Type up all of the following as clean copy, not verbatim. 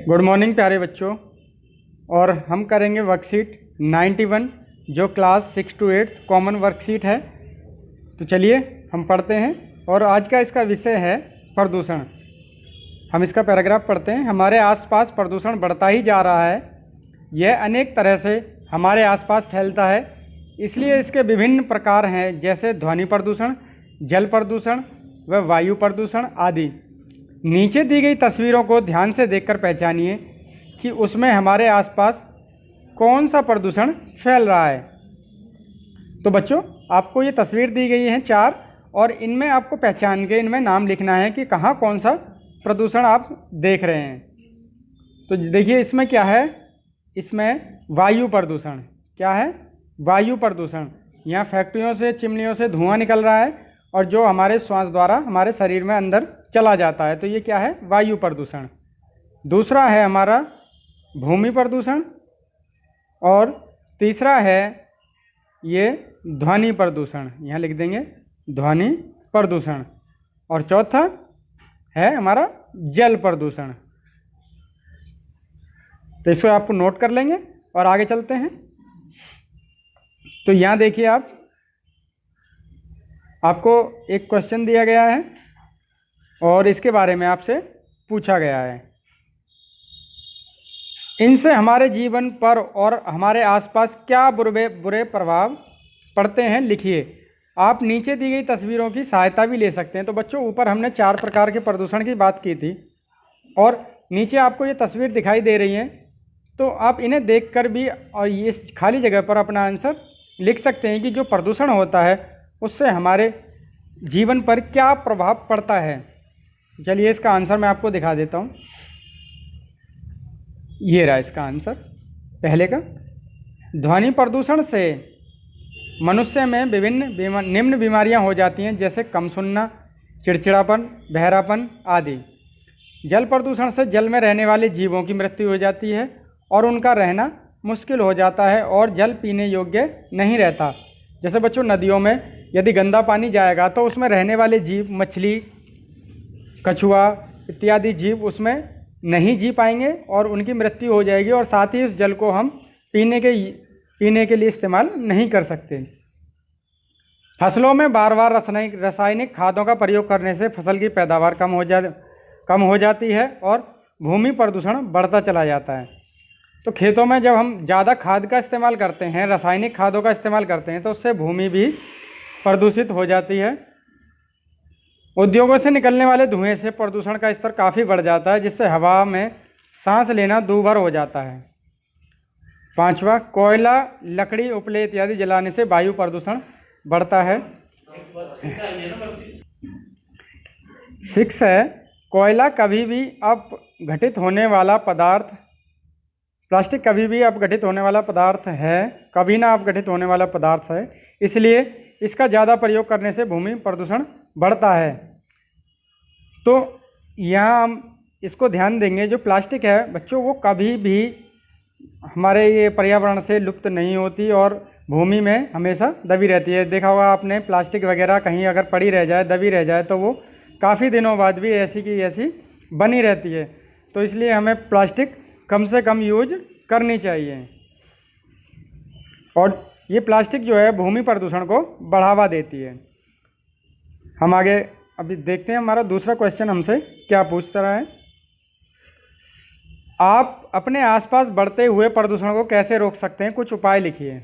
Good morning प्यारे बच्चों। और हम करेंगे वर्कशीट 91 जो क्लास 6 to 8 कॉमन वर्कशीट है। तो चलिए हम पढ़ते हैं। और आज का इसका विषय है प्रदूषण। हम इसका पैराग्राफ पढ़ते हैं। हमारे आसपास प्रदूषण बढ़ता ही जा रहा है। यह अनेक तरह से हमारे आसपास फैलता है, इसलिए इसके विभिन्न प्रकार हैं, जैसे ध्वनि प्रदूषण, जल प्रदूषण व वायु प्रदूषण आदि। नीचे दी गई तस्वीरों को ध्यान से देखकर पहचानिए कि उसमें हमारे आसपास कौन सा प्रदूषण फैल रहा है। तो बच्चों, आपको ये तस्वीर दी गई हैं 4, और इनमें आपको पहचान के इनमें नाम लिखना है कि कहाँ कौन सा प्रदूषण आप देख रहे हैं। तो देखिए इसमें क्या है, इसमें वायु प्रदूषण। क्या है? वायु प्रदूषण। यहाँ फैक्ट्रियों से, चिमनियों से धुआं निकल रहा है और जो हमारे श्वास द्वारा हमारे शरीर में अंदर चला जाता है, तो ये क्या है? वायु प्रदूषण। दूसरा है हमारा भूमि प्रदूषण, और तीसरा है ये ध्वनि प्रदूषण। यहाँ लिख देंगे ध्वनि प्रदूषण। और चौथा है हमारा जल प्रदूषण। तो इसको आप नोट कर लेंगे और आगे चलते हैं। तो यहाँ देखिए आपको एक क्वेश्चन दिया गया है और इसके बारे में आपसे पूछा गया है। इनसे हमारे जीवन पर और हमारे आसपास क्या बुरे प्रभाव पड़ते हैं, लिखिए। आप नीचे दी गई तस्वीरों की सहायता भी ले सकते हैं। तो बच्चों, ऊपर हमने 4 प्रकार के प्रदूषण की बात की थी और नीचे आपको ये तस्वीर दिखाई दे रही है। तो आप इन्हें देखकर भी और इस खाली जगह पर अपना आंसर लिख सकते हैं कि जो प्रदूषण होता है उससे हमारे जीवन पर क्या प्रभाव पड़ता है। चलिए इसका आंसर मैं आपको दिखा देता हूँ। ये रहा इसका आंसर पहले का। ध्वनि प्रदूषण से मनुष्य में विभिन्न निम्न बीमारियां हो जाती हैं, जैसे कम सुनना, चिड़चिड़ापन, बहरापन आदि। जल प्रदूषण से जल में रहने वाले जीवों की मृत्यु हो जाती है और उनका रहना मुश्किल हो जाता है और जल पीने योग्य नहीं रहता। जैसे बच्चों, नदियों में यदि गंदा पानी जाएगा तो उसमें रहने वाले जीव, मछली, कछुआ इत्यादि जीव उसमें नहीं जी पाएंगे और उनकी मृत्यु हो जाएगी, और साथ ही उस जल को हम पीने के लिए इस्तेमाल नहीं कर सकते। फसलों में बार बार रासायनिक खादों का प्रयोग करने से फसल की पैदावार कम हो जाती है और भूमि प्रदूषण बढ़ता चला जाता है। तो खेतों में जब हम ज़्यादा खाद का इस्तेमाल करते हैं, रासायनिक खादों का इस्तेमाल करते हैं, तो उससे भूमि भी प्रदूषित हो जाती है। उद्योगों से निकलने वाले धुएं से प्रदूषण का स्तर काफ़ी बढ़ जाता है, जिससे हवा में सांस लेना दूभर हो जाता है। 5वां, कोयला, लकड़ी, उपले इत्यादि जलाने से वायु प्रदूषण बढ़ता है। 6 है, कोयला कभी भी अपघटित होने वाला पदार्थ, प्लास्टिक कभी भी अपघटित होने वाला पदार्थ है, कभी ना अपघटित होने वाला पदार्थ है, इसलिए इसका ज़्यादा प्रयोग करने से भूमि प्रदूषण बढ़ता है। तो यहाँ हम इसको ध्यान देंगे, जो प्लास्टिक है बच्चों, वो कभी भी हमारे ये पर्यावरण से लुप्त नहीं होती और भूमि में हमेशा दबी रहती है। देखा होगा आपने, प्लास्टिक वगैरह कहीं अगर पड़ी रह जाए, दबी रह जाए, तो वो काफ़ी दिनों बाद भी ऐसी की ऐसी बनी रहती है। तो इसलिए हमें प्लास्टिक कम से कम यूज करनी चाहिए। और ये प्लास्टिक जो है भूमि प्रदूषण को बढ़ावा देती है। हम आगे अभी देखते हैं हमारा दूसरा क्वेश्चन हमसे क्या पूछ रहा है। आप अपने आसपास बढ़ते हुए प्रदूषण को कैसे रोक सकते हैं, कुछ उपाय लिखिए।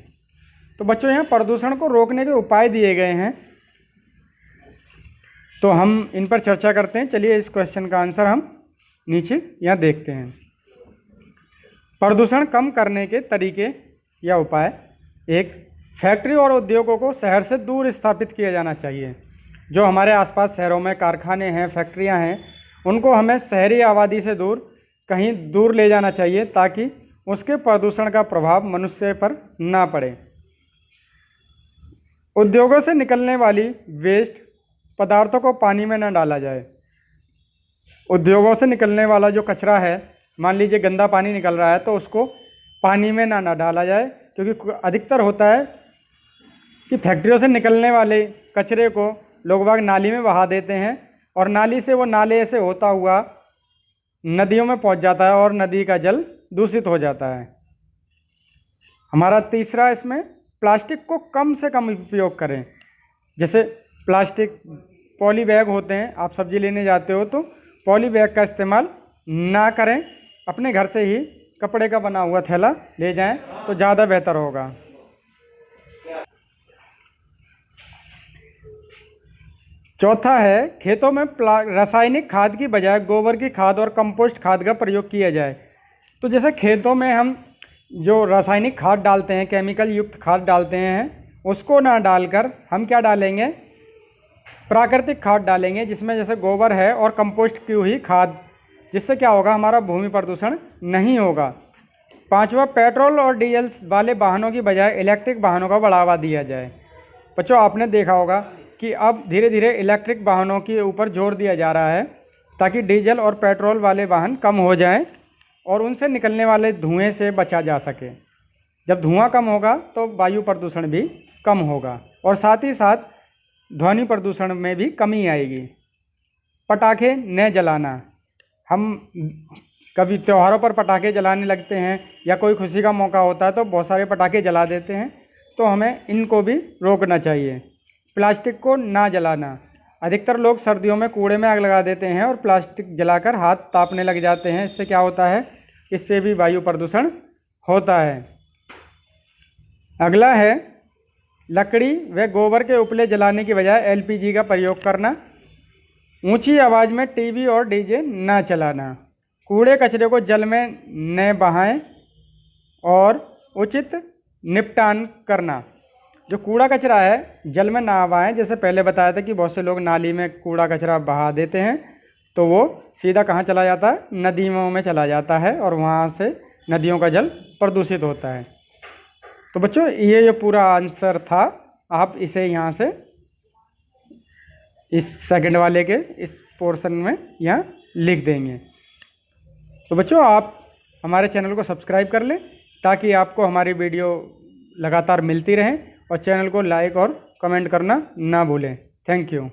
तो बच्चों, यहाँ प्रदूषण को रोकने के उपाय दिए गए हैं, तो हम इन पर चर्चा करते हैं। चलिए इस क्वेश्चन का आंसर हम नीचे यहाँ देखते हैं। प्रदूषण कम करने के तरीके या उपाय। 1, फैक्ट्री और उद्योगों को शहर से दूर स्थापित किया जाना चाहिए। जो हमारे आसपास शहरों में कारखाने हैं, फैक्ट्रियां हैं, उनको हमें शहरी आबादी से कहीं दूर ले जाना चाहिए, ताकि उसके प्रदूषण का प्रभाव मनुष्य पर ना पड़े। उद्योगों से निकलने वाली वेस्ट पदार्थों को पानी में न डाला जाए। उद्योगों से निकलने वाला जो कचरा है, मान लीजिए गंदा पानी निकल रहा है, तो उसको पानी में ना डाला जाए, क्योंकि अधिकतर होता है कि फैक्ट्रियों से निकलने वाले कचरे को लोग बाग नाली में बहा देते हैं और नाली से वो नाले से होता हुआ नदियों में पहुंच जाता है और नदी का जल दूषित हो जाता है। हमारा तीसरा इसमें प्लास्टिक को कम से कम उपयोग करें। जैसे प्लास्टिक पॉली बैग होते हैं, आप सब्जी लेने जाते हो तो पॉली बैग का इस्तेमाल ना करें, अपने घर से ही कपड़े का बना हुआ थैला ले जाएं तो ज़्यादा बेहतर होगा। चौथा है खेतों में रासायनिक खाद की बजाय गोबर की खाद और कंपोस्ट खाद का प्रयोग किया जाए। तो जैसे खेतों में हम जो रासायनिक खाद डालते हैं, केमिकल युक्त खाद डालते हैं, उसको ना डालकर हम क्या डालेंगे, प्राकृतिक खाद डालेंगे, जिसमें जैसे गोबर है और कंपोस्ट की हुई खाद, जिससे क्या होगा, हमारा भूमि प्रदूषण नहीं होगा। पांचवा, पेट्रोल और डीजल वाले वाहनों की बजाय इलेक्ट्रिक वाहनों का बढ़ावा दिया जाए। बच्चों, आपने देखा होगा कि अब धीरे धीरे इलेक्ट्रिक वाहनों के ऊपर जोर दिया जा रहा है ताकि डीजल और पेट्रोल वाले वाहन कम हो जाएं और उनसे निकलने वाले धुएं से बचा जा सके। जब धुआं कम होगा तो वायु प्रदूषण भी कम होगा और साथ ही साथ ध्वनि प्रदूषण में भी कमी आएगी। पटाखे न जलाना, हम कभी त्योहारों पर पटाखे जलाने लगते हैं या कोई खुशी का मौका होता है तो बहुत सारे पटाखे जला देते हैं, तो हमें इनको भी रोकना चाहिए। प्लास्टिक को ना जलाना, अधिकतर लोग सर्दियों में कूड़े में आग लगा देते हैं और प्लास्टिक जलाकर हाथ तापने लग जाते हैं। इससे क्या होता है, इससे भी वायु प्रदूषण होता है। अगला है लकड़ी व गोबर के उपले जलाने की बजाय एलपीजी का प्रयोग करना। ऊंची आवाज़ में टीवी और डीजे ना चलाना। कूड़े कचरे को जल में न बहाएं और उचित निपटान करना। जो कूड़ा कचरा है जल में ना बहाएं, जैसे पहले बताया था कि बहुत से लोग नाली में कूड़ा कचरा बहा देते हैं तो वो सीधा कहाँ चला जाता है, नदियों में चला जाता है और वहाँ से नदियों का जल प्रदूषित होता है। तो बच्चों, ये पूरा आंसर था, आप इसे यहाँ से इस सेकंड वाले के इस पोर्शन में यहाँ लिख देंगे। तो बच्चों, आप हमारे चैनल को सब्सक्राइब कर लें ताकि आपको हमारी वीडियो लगातार मिलती रहें और चैनल को लाइक और कमेंट करना ना भूलें। Thank you.